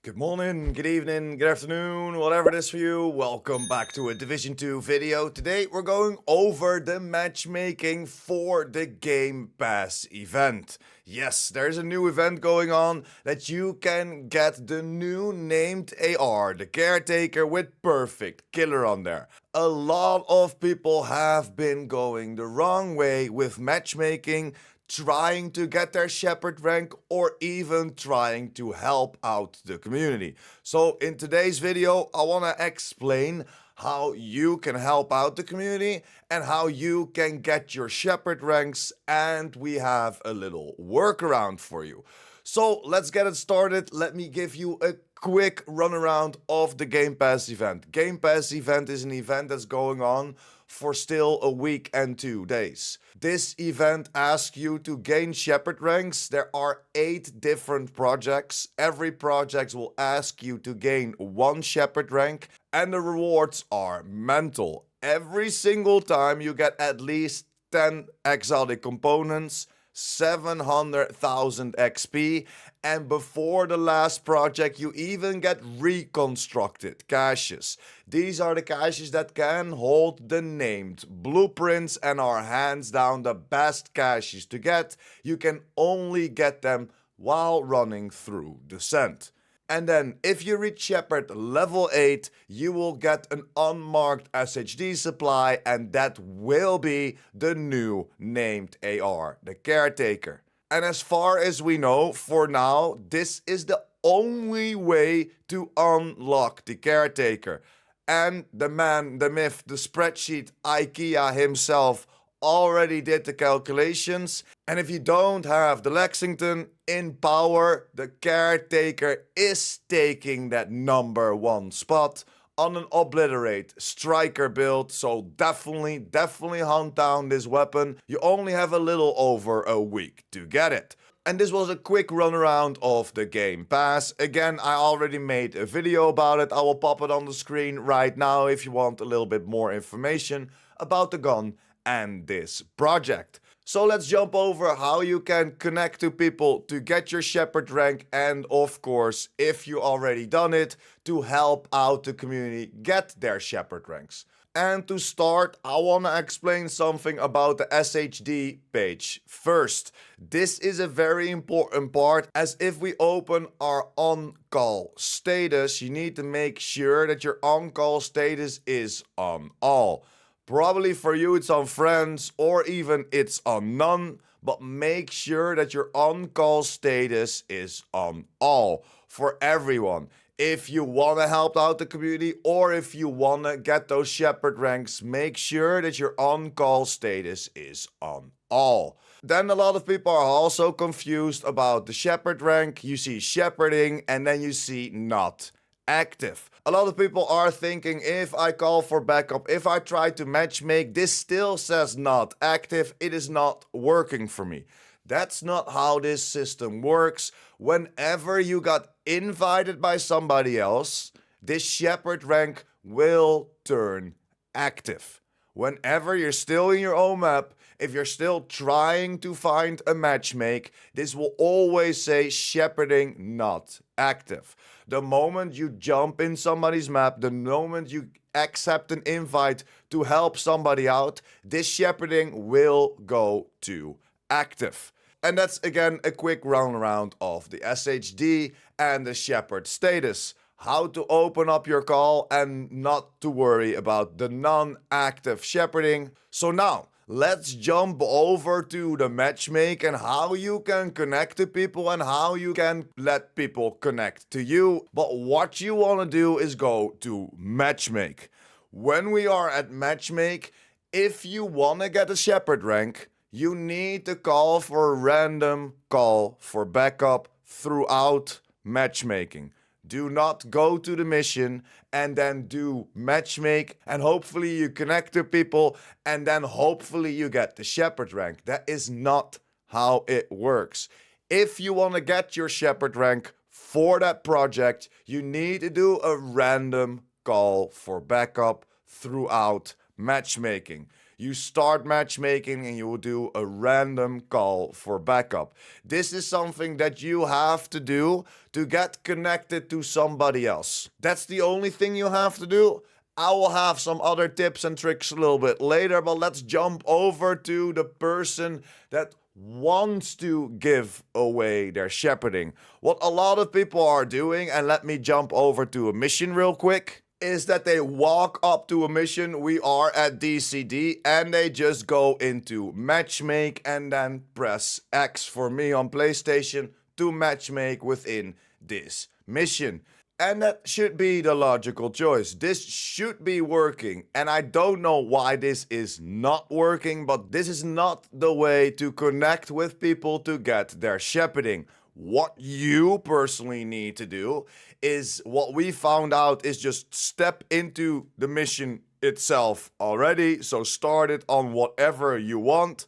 Good morning, good evening, good afternoon, whatever it is for you. Welcome back to a Division 2 video. Today we're going over the matchmaking for the Gamepass event. Yes, there's a new event going on that you can get the new named AR, the caretaker with perfect killer on there. A lot of people have been going the wrong way with matchmaking, trying to get their shepherd rank or even trying to help out the community. So in today's video I want to explain how you can help out the community and how you can get your shepherd ranks, and we have a little workaround for you. So let's get it started. Let me give you a quick runaround of the Game Pass event. Game Pass event is an event that's going on for still a week and 2 days. This event asks you to gain shepherd ranks. There are 8 different projects. Every project will ask you to gain 1 shepherd rank, and the rewards are mental. Every single time you get at least 10 exotic components, 700,000 XP, and before the last project you even get reconstructed caches. These are the caches that can hold the named blueprints and are hands down the best caches to get. You can only get them while running through Descent. And then if you reach Shepherd level 8, you will get an unmarked SHD supply, and that will be the new named AR, the Caretaker. And as far as we know, for now, this is the only way to unlock the Caretaker. And the man, the myth, the spreadsheet, IKEA himself already did the calculations, and if you don't have the Lexington in power, the Caretaker is taking that number 1 spot on an obliterate striker build. So definitely hunt down this weapon. You only have a little over a week to get it. And this was a quick runaround of the Game Pass. Again, I already made a video about it. I will pop it on the screen right now if you want a little bit more information about the gun and this project. So let's jump over how you can connect to people to get your shepherd rank, and of course, if you already done it, to help out the community get their shepherd ranks. And to start, I want to explain something about the SHD page. First, this is a very important part, as if we open our on-call status, you need to make sure that your on-call status is on all. Probably for you it's on friends or even it's on none, but make sure that your on-call status is on all for everyone. If you want to help out the community or if you want to get those shepherd ranks, make sure that your on-call status is on all. Then a lot of people are also confused about the shepherd rank. You see shepherding and then you see not active. A lot of people are thinking, if I call for backup, if I try to matchmake, this still says not active, it is not working for me. That's not how this system works. Whenever you got invited by somebody else, this shepherd rank will turn active. Whenever you're still in your own map, if you're still trying to find a matchmake, this will always say shepherding not active. The moment you jump in somebody's map, the moment you accept an invite to help somebody out, this shepherding will go to active. And that's again a quick round of the SHD and the shepherd status. How to open up your call and not to worry about the non-active shepherding. So now, let's jump over to the matchmake and how you can connect to people and how you can let people connect to you. But what you want to do is go to matchmake. When we are at matchmake, if you want to get a shepherd rank, you need to call for a random call for backup throughout matchmaking. Do not go to the mission and then do matchmake and hopefully you connect to people and then hopefully you get the shepherd rank. That is not how it works. If you want to get your shepherd rank for that project, you need to do a random call for backup throughout matchmaking. You start matchmaking and you will do a random call for backup. This is something that you have to do to get connected to somebody else. That's the only thing you have to do. I will have some other tips and tricks a little bit later, but let's jump over to the person that wants to give away their shepherding. What a lot of people are doing, and let me jump over to a mission real quick, is that they walk up to a mission. We are at DCD and they just go into Matchmake and then press X for me on PlayStation to matchmake within this mission. And that should be the logical choice. This should be working. And I don't know why this is not working, but this is not the way to connect with people to get their shepherding. What you personally need to do is what we found out is just step into the mission itself already. So start it on whatever you want.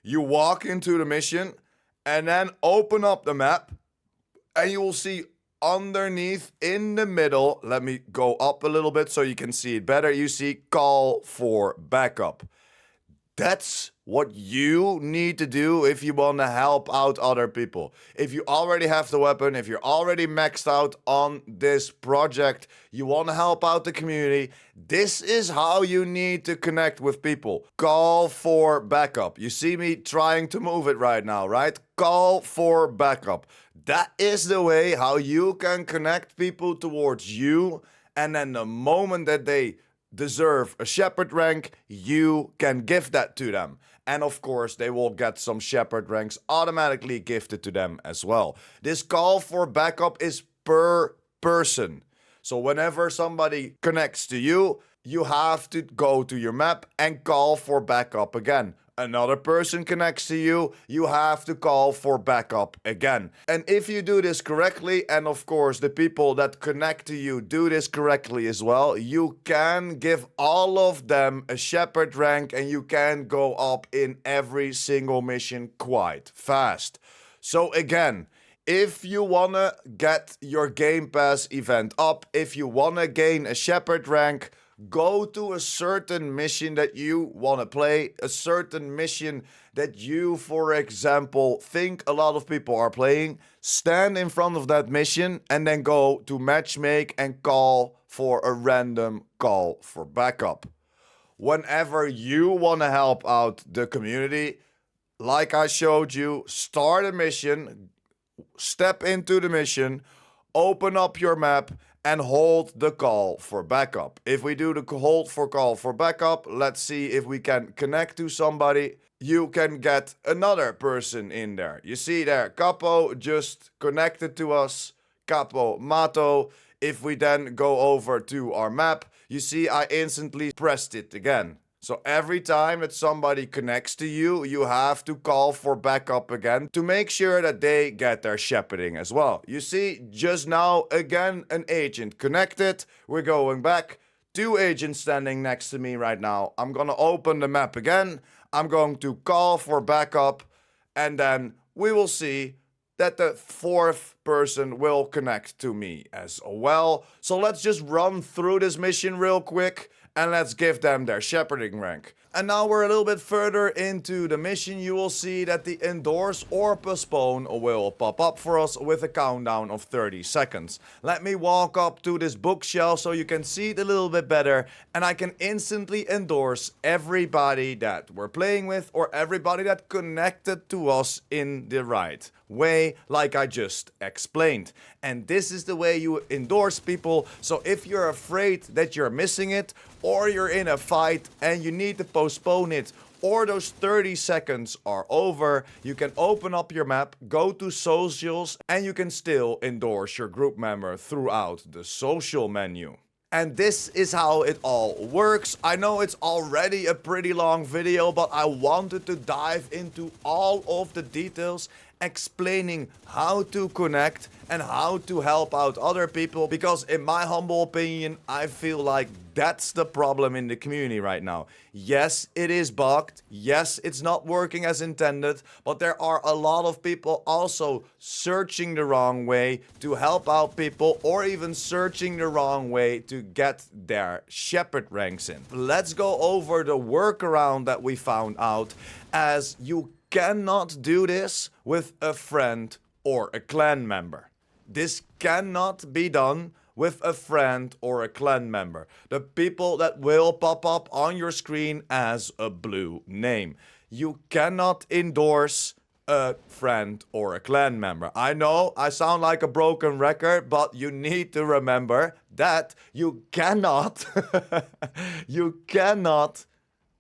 You walk into the mission and then open up the map and you will see underneath in the middle, let me go up a little bit so you can see it better. You see call for backup. That's what you need to do if you want to help out other people. If you already have the weapon, if you're already maxed out on this project, you want to help out the community, this is how you need to connect with people. Call for backup. You see me trying to move it right now, right? Call for backup. That is the way how you can connect people towards you, and then the moment that they deserve a shepherd rank, you can give that to them. And of course, they will get some shepherd ranks automatically gifted to them as well. This call for backup is per person. So whenever somebody connects to you, you have to go to your map and call for backup again. Another person connects to you, you have to call for backup again. And if you do this correctly, and of course the people that connect to you do this correctly as well, you can give all of them a shepherd rank and you can go up in every single mission quite fast. So again, if you wanna get your Game Pass event up, if you wanna gain a shepherd rank, go to a certain mission that you want to play, a certain mission that you, for example, think a lot of people are playing. Stand in front of that mission and then go to Matchmake and call for a random call for backup. Whenever you want to help out the community, like I showed you, start a mission, step into the mission, open up your map, and hold the call for backup. If we do the hold for call for backup, let's see if we can connect to somebody. You can get another person in there. You see there, Capo just connected to us, Capo Mato. If we then go over to our map, you see I instantly pressed it again. So every time that somebody connects to you, you have to call for backup again to make sure that they get their shepherding as well. You see, just now, again, an agent connected. We're going back. 2 agents standing next to me right now. I'm gonna open the map again. I'm going to call for backup. And then we will see that the 4th person will connect to me as well. So let's just run through this mission real quick. And let's give them their shepherding rank. And now we're a little bit further into the mission. You will see that the endorse or postpone will pop up for us with a countdown of 30 seconds. Let me walk up to this bookshelf so you can see it a little bit better. And I can instantly endorse everybody that we're playing with or everybody that connected to us in the right way, like I just explained. And this is the way you endorse people. So if you're afraid that you're missing it, or you're in a fight and you need to postpone it, or those 30 seconds are over, you can open up your map, go to socials, and you can still endorse your group member throughout the social menu. And this is how it all works. I know it's already a pretty long video, but I wanted to dive into all of the details explaining how to connect and how to help out other people, because in my humble opinion, I feel like that's the problem in the community right now. Yes, it is bugged. Yes, it's not working as intended, but there are a lot of people also searching the wrong way to help out people, or even searching the wrong way to get their shepherd ranks in. Let's go over the workaround that we found out, as you cannot do this with a friend or a clan member. This cannot be done with a friend or a clan member. The people that will pop up on your screen as a blue name. You cannot endorse a friend or a clan member. I know I sound like a broken record, but you need to remember that you cannot you cannot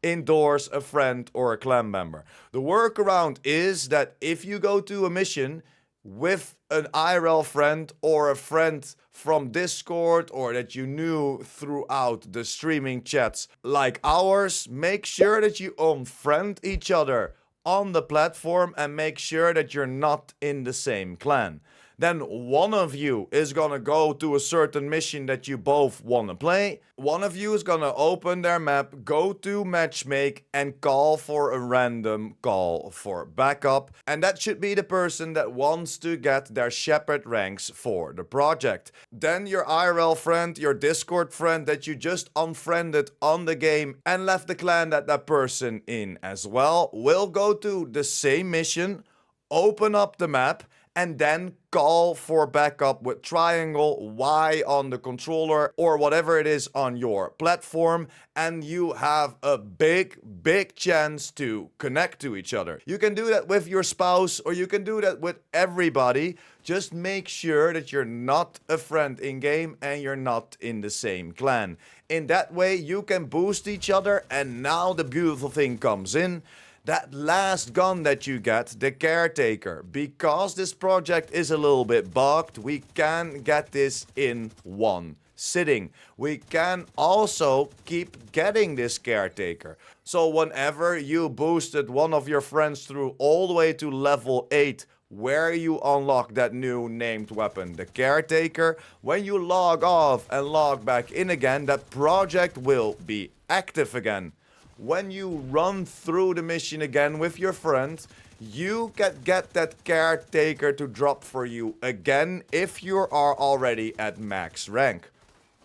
endorse a friend or a clan member. The workaround is that if you go to a mission with an IRL friend or a friend from Discord, or that you knew throughout the streaming chats like ours, make sure that you unfriend each other on the platform and make sure that you're not in the same clan. Then one of you is gonna go to a certain mission that you both wanna play. One of you is gonna open their map, go to Matchmake, and call for a random call for backup. And that should be the person that wants to get their shepherd ranks for the project. Then your IRL friend, your Discord friend that you just unfriended on the game and left the clan that person in as well, will go to the same mission, open up the map, and then call for backup with triangle Y on the controller or whatever it is on your platform, and you have a big chance to connect to each other. You can do that with your spouse, or you can do that with everybody. Just make sure that you're not a friend in game and you're not in the same clan. In that way you can boost each other. And now the beautiful thing comes in. That last gun that you get, the caretaker, because this project is a little bit bugged, we can get this in one sitting. We can also keep getting this caretaker. So whenever you boosted one of your friends through all the way to level 8, where you unlock that new named weapon, the caretaker, when you log off and log back in again, that project will be active again. When you run through the mission again with your friend, you can get that caretaker to drop for you again if you are already at max rank.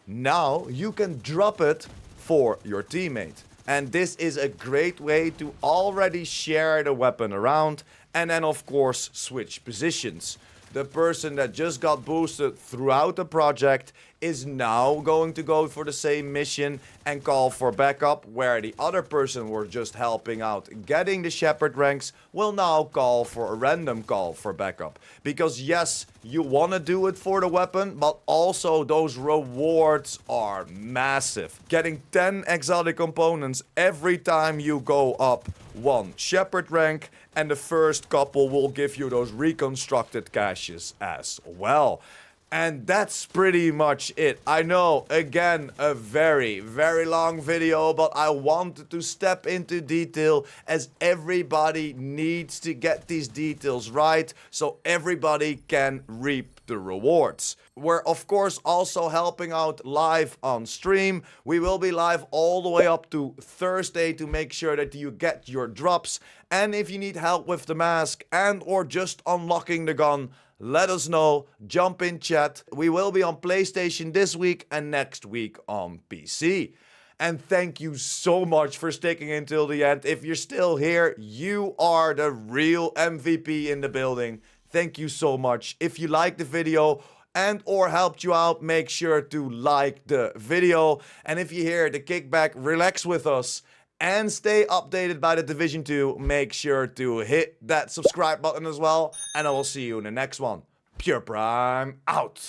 Now you can drop it for your teammate. And this is a great way to already share the weapon around, and then of course switch positions. The person that just got boosted throughout the project is now going to go for the same mission and call for backup, where the other person was just helping out getting the shepherd ranks will now call for a random call for backup. Because yes, you want to do it for the weapon, but also those rewards are massive. Getting 10 exotic components every time you go up one shepherd rank, and the first couple will give you those reconstructed caches as well. And that's pretty much it. I know, again, a very long video, but I wanted to step into detail, as everybody needs to get these details right so everybody can reap the rewards. We're of course also helping out live on stream. We will be live all the way up to Thursday to make sure that you get your drops. And if you need help with the mask and or just unlocking the gun, let us know, jump in chat. We will be on PlayStation this week and next week on PC. And thank you so much for sticking until the end. If you're still here, you are the real MVP in the building. Thank you so much. If you liked the video and or helped you out, make sure to like the video. And if you're here to kick back, relax with us, and stay updated by the Division 2, make sure to hit that subscribe button as well. And I will see you in the next one. Pure Prime out.